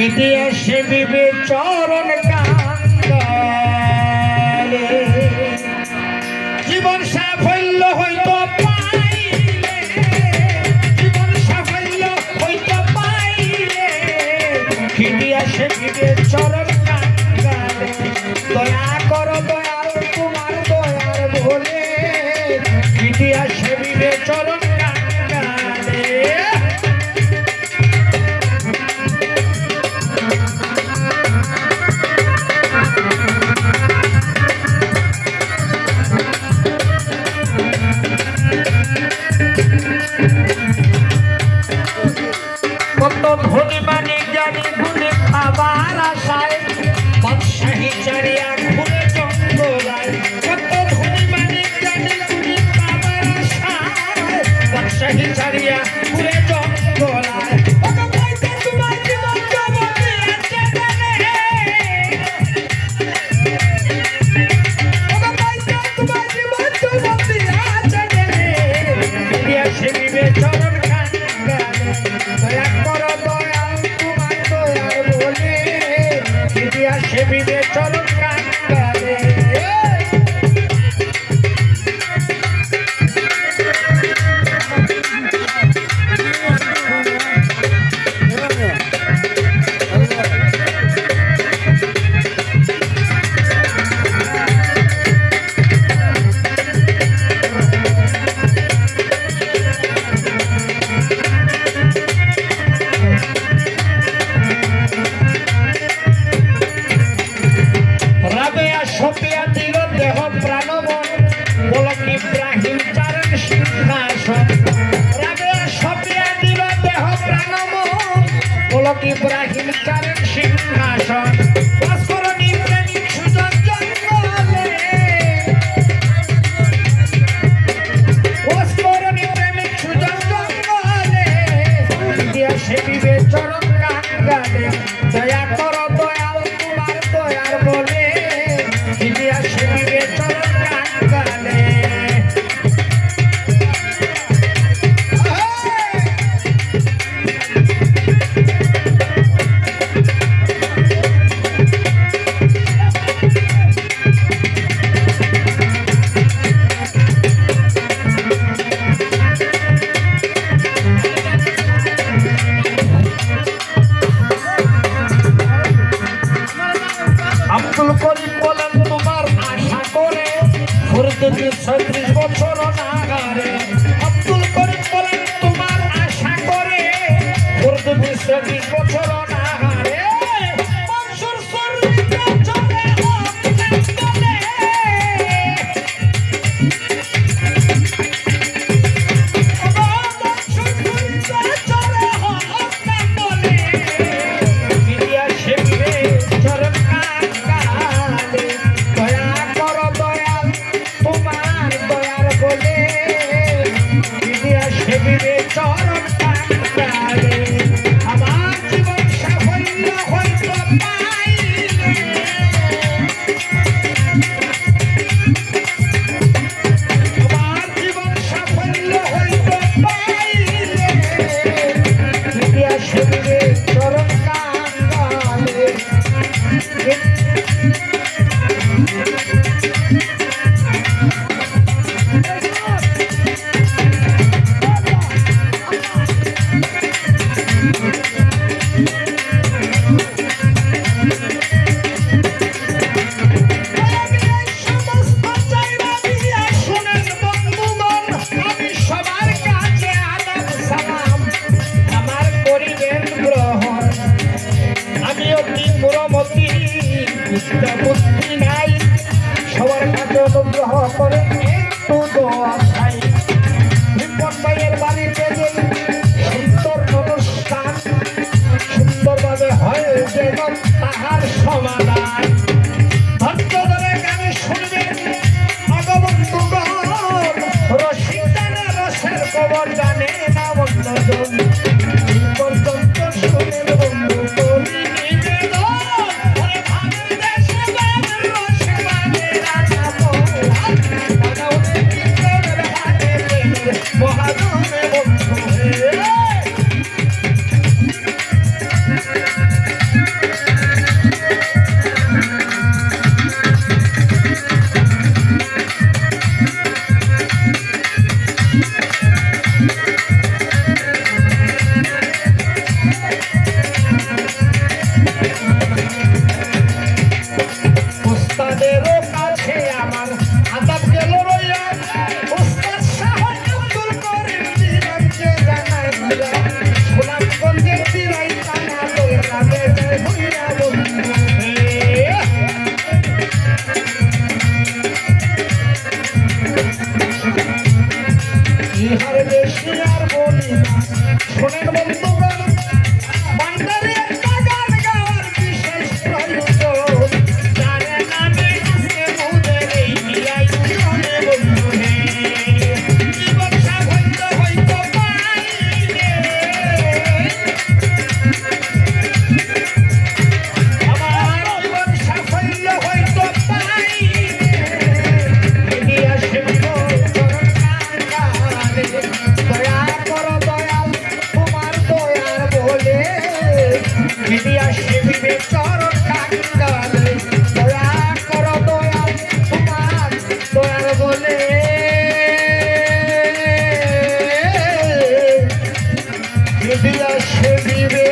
ইতিহাসে বিবে চরণ কাঙ্গালে জীবন সাফল্য হইতো পাইলে, জীবন সাফল্য হইতো পাইলে ইতিহাসে বিবে চরণ কাঙ্গালে দয়া করো দয়াল তোমার দয়ার বলে ইতিহাসে বিবে চরণ কাঙ্গালে কত ধনী মানে জানি গুণে খাবার আশায় বাদশাহী চারিয়া ঘুরে জঙ্গলায়, কত ধনী মানে জানি গুণে খাবার আশায় বাদশাহী চারিয়া ঘুরে জঙ্গলায়। চরণ কাঙ্গালে সপিয়া দিল দেহ প্রাণমন বলক ইব্রাহিম চারণ সিংহাসন, রাবেয়া সপিয়া দিল দেহ প্রাণমন বলক ইব্রাহিম চারণ সিংহাসন। ভাস্করণী প্রেমিক সুজন জঙ্গলে, ভাস্করণী প্রেমিক সুজন জঙ্গলে ইতিহাসে বিবে চরণ কাঙ্গালে দয়া করো দয়াল তোমার দয়ার বলে ইতিহাসে বিবে চরণ কাঙ্গালে। আব্দুল করিম বলেন তোমার আশা করে ফুরদুদ্দিন ৩৬ বছর নাগারে, আব্দুল করিম বলেন তোমার আশা করে ফুরদুদ্দিন ৩৬ বছর নাগারে। মনসুর সররিতে চলে হক নাঙ্গলে, মনসুর সররিতে চলে হক নাঙ্গলে ইতিহাসে বিবে চরণ কাঙ্গালে দয়া করো দয়াল তোমার দয়ার বলে ইতিহাসে বিবে চরণ কাঙ্গালে। আমার জীবন সাফল্য হইতো পাইলে, আমার জীবন সাফল্য হইতো পাইলে ইতিহাসে বিবে চরণ কাঙ্গালে। আমি সবার কাছে আদাব সালাম আমার করিবেন গ্রহণ, আমি অতি মুরমতি বুদ্ধি নাই সবার কাছে অনুগ্রহ করে একটু দোয়া চাই। রিপন ভাইয়ের বাড়িতে যে সুন্দর অনুষ্ঠান সুন্দরভাবে হয় যেন তাহার সমাধান ধৈর্য ধরে গানে শুনবেন অগবন্ধুগণ, রসিক জানে রসের খবর জানে না অন্যজন পর্যন্ত শুনেন বন্ধু করি নিবেদন ওরে ভাঙের দেশে বাজে রসে বাজে রাজা মহাজনে বন্ধু হে জানে দয়া করো দয়াল তোমার দয়ার বলে মিডিয়া শিবিবে চরণ কাঙ্গালে দয়া করো দয়াল তোমার দয়ার বলে মিডিয়া শিবিবে